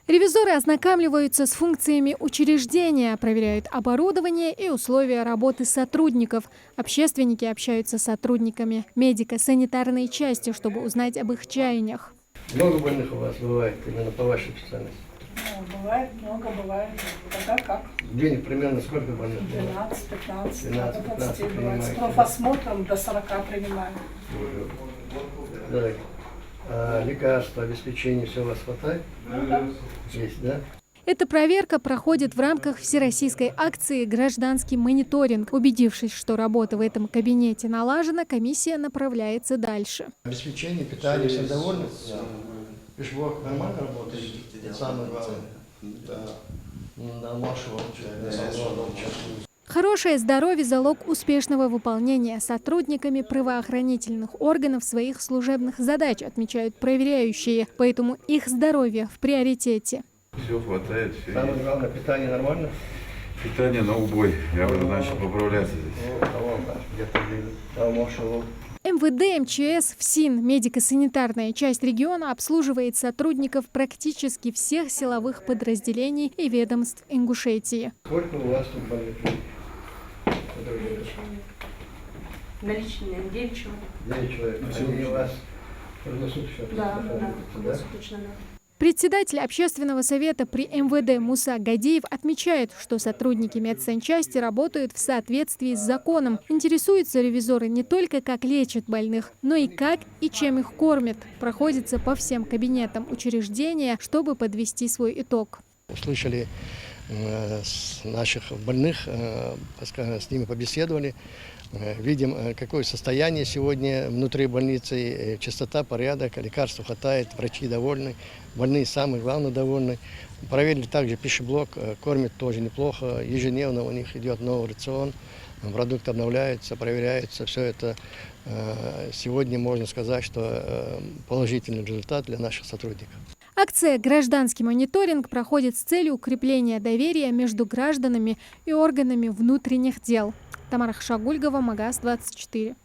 Ревизоры ознакомливаются с функциями учреждения, проверяют оборудование и условия работы сотрудников. Общественники общаются с сотрудниками медико-санитарной части, чтобы узнать об их чаяниях. Много больных у вас бывает именно по вашей специальности? Бывает много, бывает. Когда как? В день примерно сколько больных? 12-15, 12-15 до 20 бывает. С принимаете, профосмотром до 40 принимаем. Да. А лекарства, обеспечение, все у вас хватает? Ну, да. Есть, да? Эта проверка проходит в рамках всероссийской акции «Гражданский мониторинг». Убедившись, что работа в этом кабинете налажена, комиссия направляется дальше. Обеспечение, питание, все довольны? Пешблок нормально работает? Самое главное. Да, Машу. Хорошее здоровье – залог успешного выполнения сотрудниками правоохранительных органов своих служебных задач, отмечают проверяющие. Поэтому их здоровье в приоритете. Все хватает, все Самое есть. главное, питание нормально? Питание на убой. Я уже начал поправляться здесь. МВД, МЧС, ФСИН, медико-санитарная часть региона обслуживает сотрудников практически всех силовых подразделений и ведомств Ингушетии. Сколько у вас тут больных? Наличные 9 человек. 9 человек. Они у вас круглосуточно? Да, да? круглосуточно, да. Председатель общественного совета при МВД Муса Гадиев отмечает, что сотрудники медсанчасти работают в соответствии с законом. Интересуются ревизоры не только, как лечат больных, но и как и чем их кормят. Проходится по всем кабинетам учреждения, чтобы подвести свой итог. Услышали с наших больных, с ними побеседовали. Видим, какое состояние сегодня внутри больницы, чистота, порядок, лекарств хватает, врачи довольны, больные самые главное довольны. Проверили также пищеблок, кормят тоже неплохо, ежедневно у них идет новый рацион, продукты обновляются, проверяются. Все это сегодня можно сказать, что положительный результат для наших сотрудников. Акция «Гражданский мониторинг» проходит с целью укрепления доверия между гражданами и органами внутренних дел. Тамара Хашагульгова, Магаз 24.